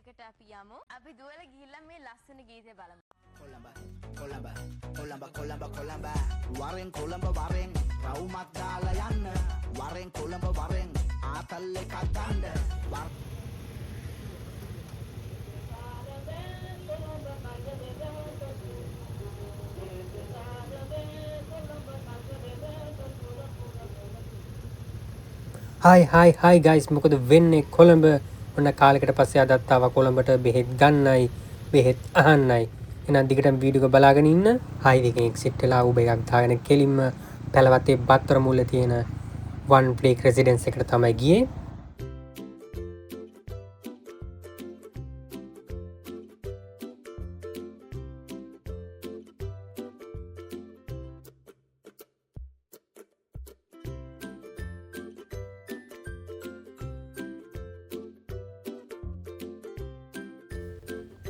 එකට අපි යමු. අපි දුවලා ගිහිල්ලා මේ ලස්සන ගීතය බලමු. කොළඹ වරෙන් කොළඹ වරෙන් රවුමක් දාලා යන්න වරෙන් කොළඹ වරෙන් ආතල් එකක් ගන්න Hi guys මොකද වෙන්නේ කොළඹ ඔන්න කාලෙකට පස්සේ අදත් ආවා කොළඹට බෙහෙත් ගන්නයි බෙහෙත් අහන්නයි එහෙනම් දිගටම වීඩියෝ එක බලාගෙන ඉන්න highway එකෙන් exit වෙලා Uber එකක් දාගෙන කෙලින්ම පැලවත්තේ බත්තර මුල්ලේ තියෙන one flake residence එකට තමයි ගියේ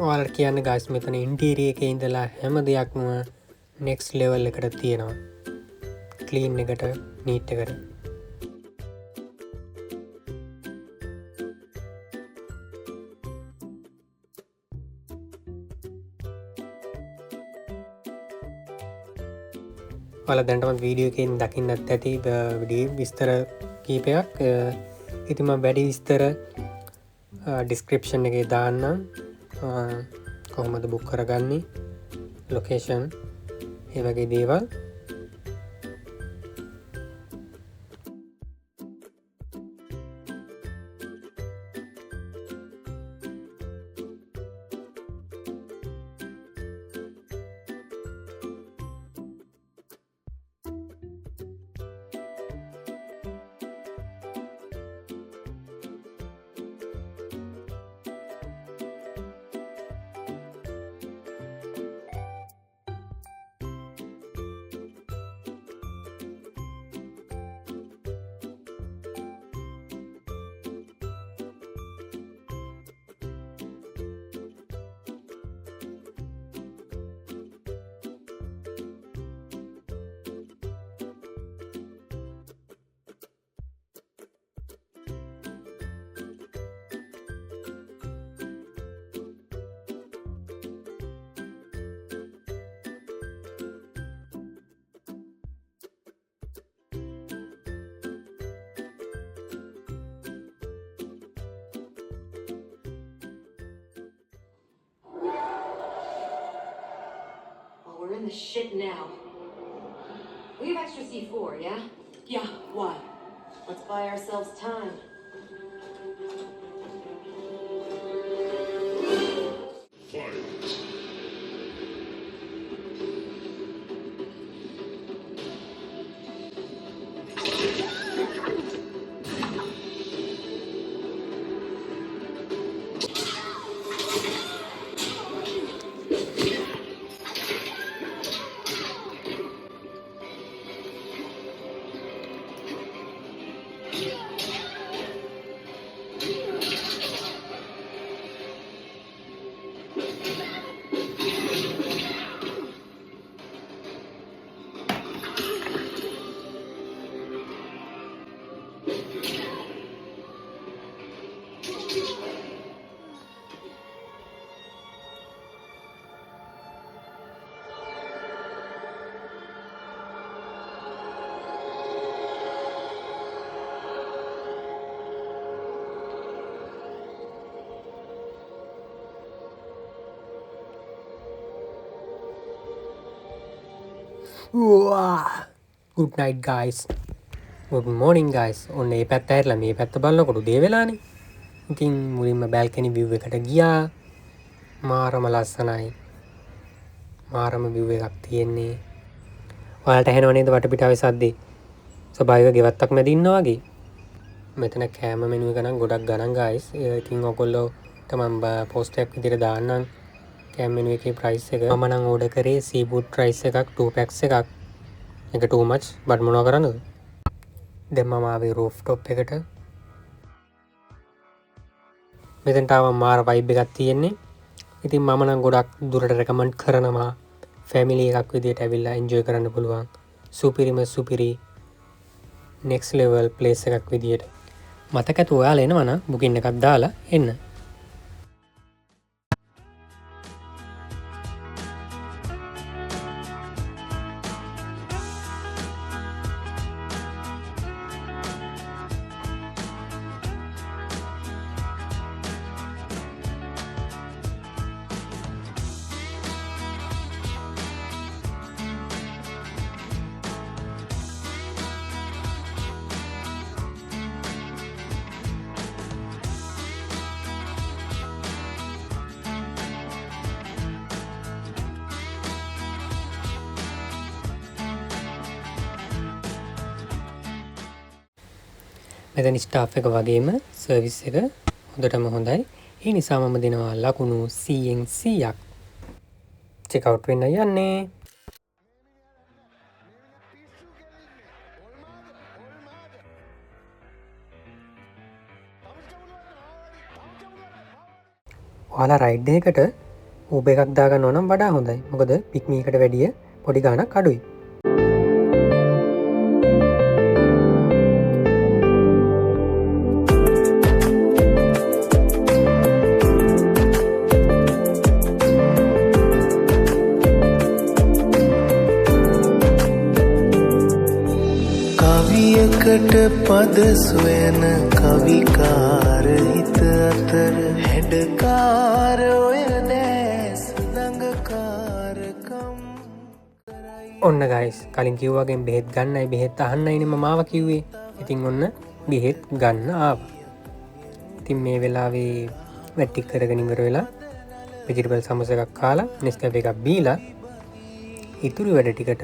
ඔයාලට කියන්න ගයිස් මෙතන ඉන්ටීරියර් එකේ ඉඳලා හැම දෙයක්ම next level එකට තියෙනවා clean එකට neat එකට ඔයාලා දැනටම වීඩියෝ එකෙන් දකින්නත් ඇති විස්තර කීපයක් ඉතින් මම වැඩි විස්තර description එකේ දාන්නම් කොහොමද බුක් කරගන්නේ ලොකේෂන් ඒ වගේ දේවල් We're in the shit now. We have extra C4, yeah? Yeah, why? Let's buy ourselves time. good night guys good morning guys ඔන්න මේ පැත්ත ඇරලා මේ පැත්ත බලනකොට උදේ වෙලානේ ඉතින් මුලින්ම බැල්කනි view එකට ගියා මාරම ලස්සනයි මාරම view එකක් තියෙන්නේ ඔයාලට ඇහෙනව නේද වටපිටාවේ සද්දේ ස්වභාවික ගෙවත්තක් මැද ඉන්නා වගේ මෙතන කෑම මෙනු එක නම් ගොඩක් ගණන් guys ඉතින් ඔයගොල්ලෝට මම පෝස්ට් එකක් විදිහට දාන්නම් කෑම මෙනු එකේ price එක මම නම් ඕඩර් කරේ seafood rice එකක් 2 packs එකක් එක too much but මොනවා කරන්නද දැන් මම ආවේ roof top එකට මෙතනට ආවම මාර vibe එකක් තියෙන්නේ ඉතින් මම නම් ගොඩක් දුරට recommend කරනවා family එකක් විදිහට ඇවිල්ලා enjoy කරන්න පුළුවන් සුපිරි next level place එකක් විදිහට මතක ඇතුව ඔයාලා එනවා නම් booking එකක් දාලා එන්න මෙතන ස්ටාෆ් එක වගේම සර්විස් එක හොඳටම හොඳයි. ඒ නිසා මම දෙනවා ලකුණු 100න් 100ක්. චෙක් අවුට් වෙන්න යන්නේ. ඔයාලා රයිඩ් එකකට Uber එකක් දාගන්න ඕන නම් වඩා හොඳයි. මොකද පික්මි එකට වැඩිය පොඩි ගාණක් අඩුයි. කවියකට පද සොයන කවිකාර හිත අතර හැඩකාර ඔය දැස් දඟකාරකම් ඔන්න ගයිස් කලින් කිව්වාගෙන් බෙහෙත් ගන්නයි බෙහෙත් අහන්නයිනේ මම ආවා කිව්වේ. ඉතින් ඔන්න බෙහෙත් ගන්න ආවා. ඉතින් මේ වෙලාවේ වැටි කරගෙන ඉවර වෙලා වෙජිටබල් සමෝස එකක් කාලා නෙස්කැෆේ එකක් බීලා ඉතුරු වැඩ ටිකට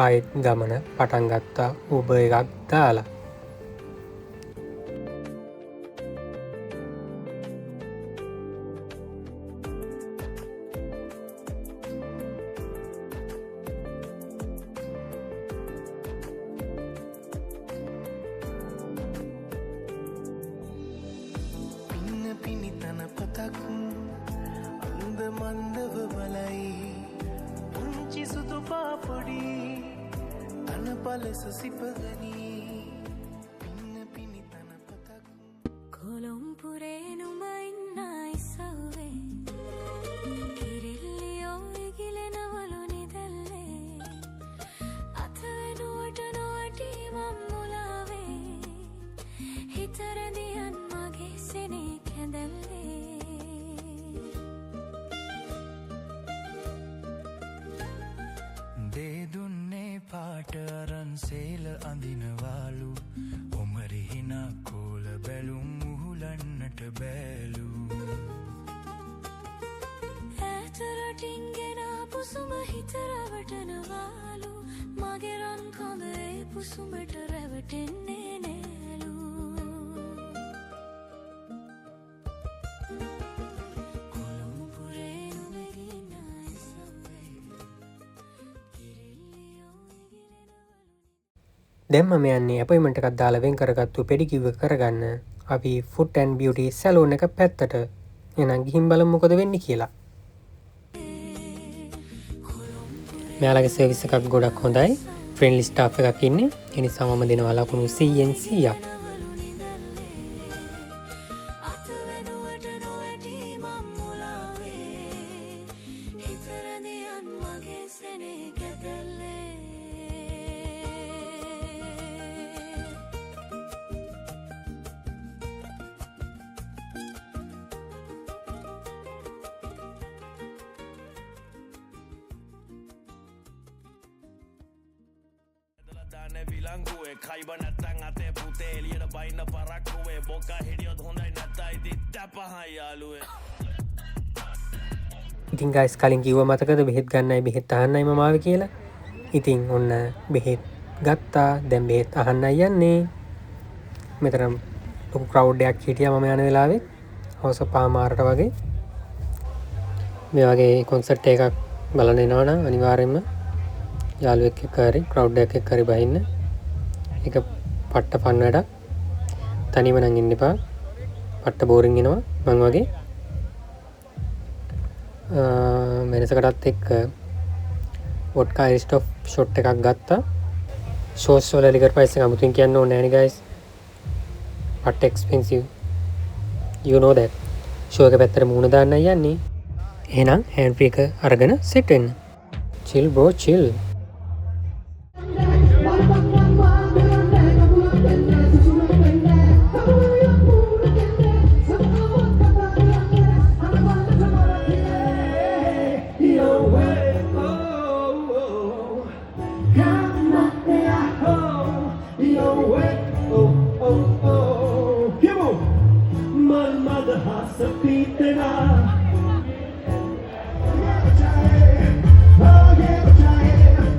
ආයෙත් ගමන පටන් ගත්තා Uber එකක් දාලා. පිනිතන පතක් අන්ද මන්දව බලයි පුංචි සුදු පාපොඩි තන පලස සිපගනී පිනිතන පතක් කොළොම්පුරේනුමයින්නයි සව්වේ කිරිල්ලියෝ ඉගිලෙනවලු නිදැල්ලේ අතවෙනුවට නොවටී මම් මුලාවේ හිතරදියන් මගේ සෙනේ කැඳැල්ලේ දේදුන්නේ පාට අරන් සේල අඳිනවාලු ඔමරිහින කෝල බැලුම් මුහුලන්නට බැලු ඇතරටින්ගෙන පුසුම හිතරවටනවාලු මගේ රන් කොඳේ පුසුමට රැවටෙන්නේ නෑලු දැන් මම යන්නේ අපොයින්ට්මන්ට් එකක් දාලා වෙන් කරගත්තු පෙඩිකියුර් එක කරගන්න අපි ෆුට් ඇන්ඩ් බියුටි සැලූන් එක පැත්තට. එහෙනම් ගිහින් බලමු මොකද වෙන්නේ කියලා. මෙයාලගේ සර්විස් එකක් ගොඩක් හොඳයි. ෆ්‍රෙන්ඩ්ලි ස්ටාෆ් එකක් ඉන්නේ. ඒ නිසා මම දෙනවා ලකුණු 100න් 100ක්. විලංගුවේ කයිබ නැත්තං අතේ පුතේ එළියට බයින්න පරක්කුවේ බොක්කා හිටියොත් හොඳයි නැත්තයි දිත්ත පහයි යාළුවේ. ඉතින් ගයිස් කලින් කිව්වා මතකද බෙහෙත් ගන්නයි බෙහෙත් අහන්නයි මම ආවේ කියලා. ඉතින් ඔන්න බෙහෙත් ගත්තා. දැන් බෙහෙත් අහන්නයි යන්නේ. මෙතන ලොකු ක්‍රවුඩ් එකක් හිටියා මම යන වෙලාවේ. හවස පහමාරට වගේ. මේ වගේ කොන්සර්ට් එකක් බලන්න එනවනම් අනිවාර්යයෙන්ම යාළුවෙක් එක්ක හරි ක්‍රවුඩ් එකක් එක්ක හරි බහින්න. ඒක පට්ට ෆන් වැඩක්. තනියම නම් ඉන්න එපා. පට්ට බෝරින් එනවා මං වගේ. මෙනසකටත් එක්ක වොඩ්කා අයිස්ටොප් ෂොට් එකක් ගත්තා. ෂෝස් වල ලිකර් ප්‍රයිස් එක අමුතුවෙන් කියන්න ඕනේ නෑනේ guys. පට්ට expensive. you know that. Show එක පැත්තට මූණ දාන්නයි යන්නේ. එහෙනම් හෑන්ඩ් ෆ්‍රී එක අරගෙන සෙට් වෙන්න. chill bro chill. Oh yeah,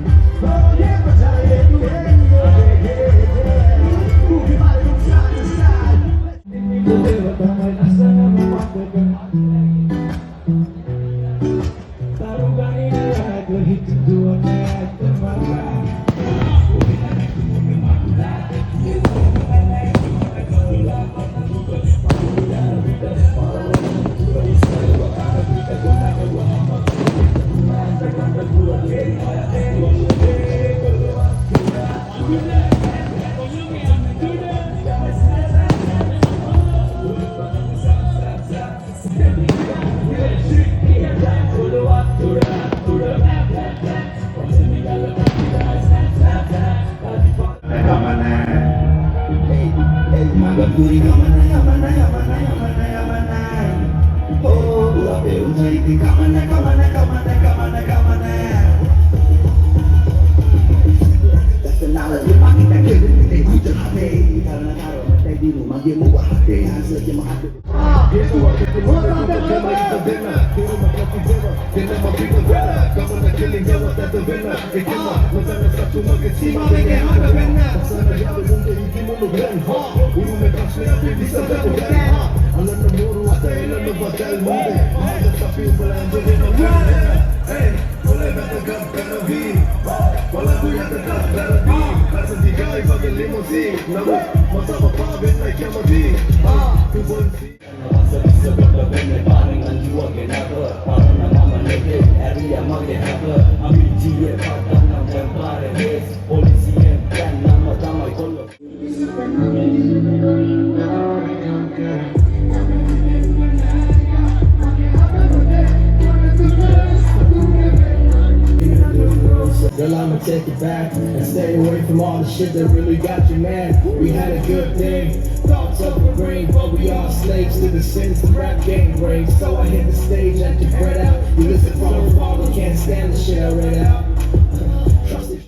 Girl, I'ma take it back and stay away from all the shit that really got you mad. We had a good thing, thoughts of a brain, but we all slaves to the sins the rap game brings. So I hit the stage at your bread out. You listen from afar, but can't stand the shit I read out. Trust it.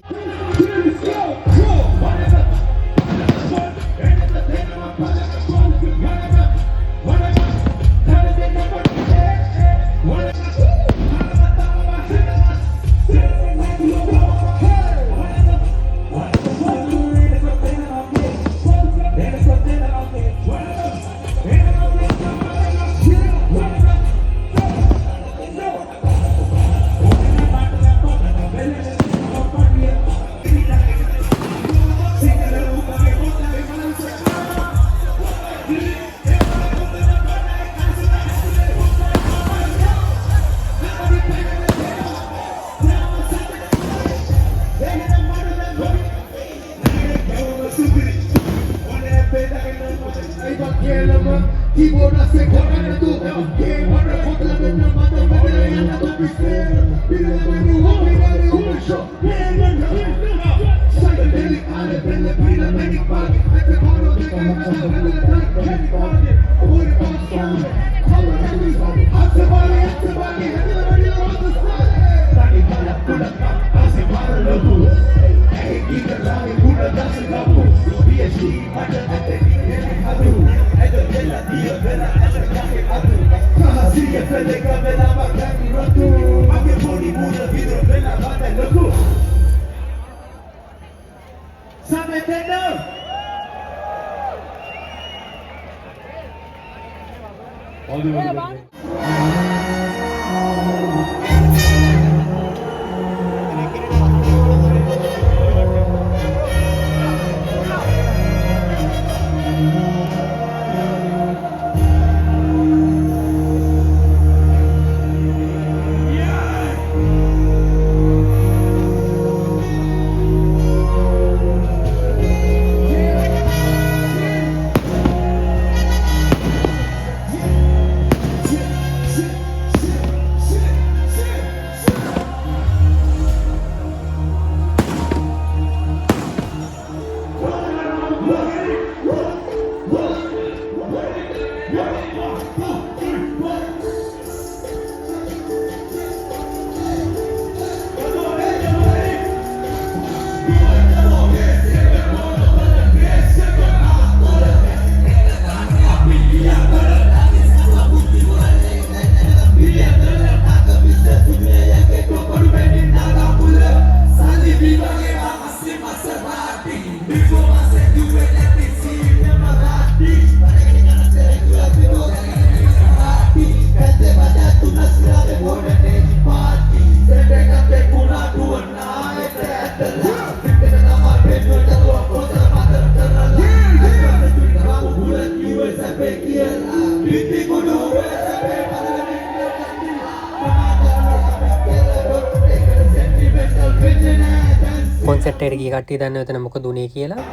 Concert එකට ගිය කට්ටිය දන්නව එතන මොකද උනේ කියලා?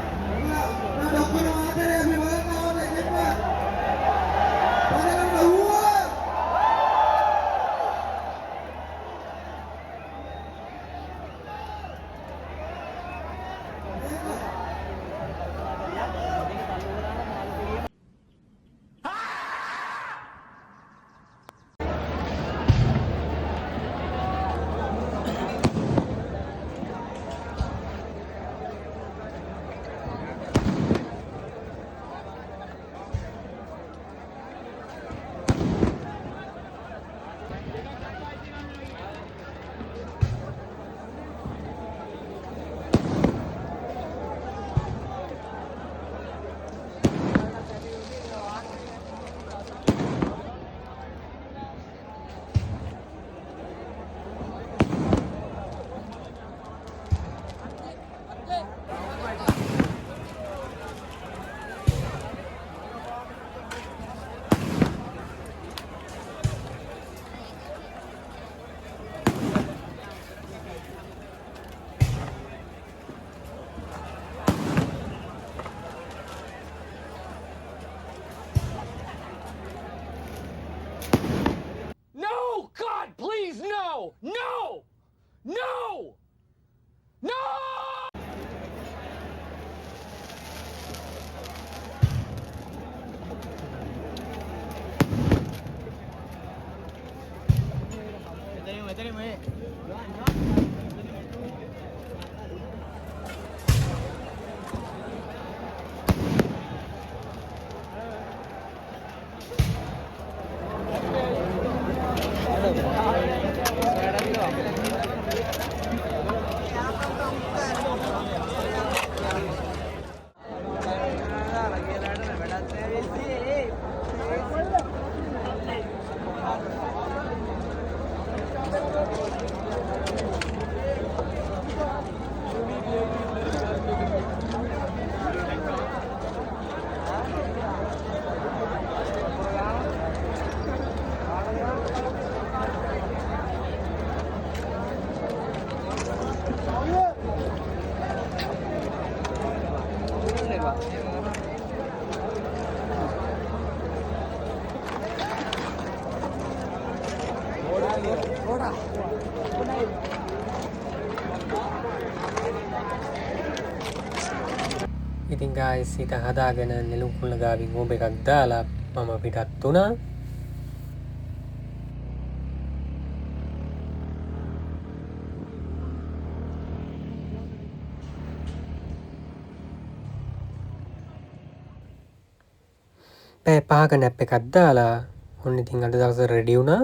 ඉතින් guys හිත හදාගෙන නෙළුම් කුල්ල ගාවින් ඕබ එකක් දාලා මම පිටත් වුණා. පැය 5ක නැප් එකක් දාලා ඔන්න ඉතින් අද දවසේ රෙඩි වුණා.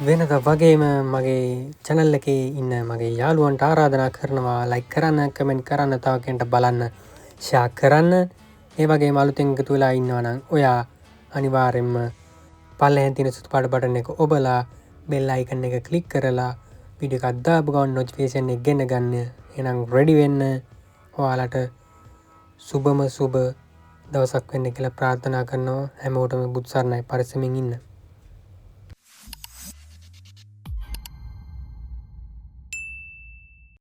වෙනද වගේම මගේ channel එකේ ඉන්න මගේ යාළුවන්ට ආරාධනා කරනවා like කරන්න, comment කරන්න, තව කෙනෙක්ට බලන්න share කරන්න. ඒ වගේම අලුතෙන් එකතු වෙලා ඉන්නවා නම් ඔයා අනිවාර්යෙන්ම පල්ලෙහෙන් තියෙන සුදු පාට බටන් එක ඔබලා bell icon එක click කරලා වීඩියෝ එකක් දාපු ගමන් notification එක ගෙන ගන්න. එහෙනම් ready වෙන්න. ඔයාලට සුබම සුබ දවසක් වෙන්න කියලා ප්‍රාර්ථනා කරනවා. හැමෝටම බුදු සරණයි. පරිස්සමින් ඉන්න.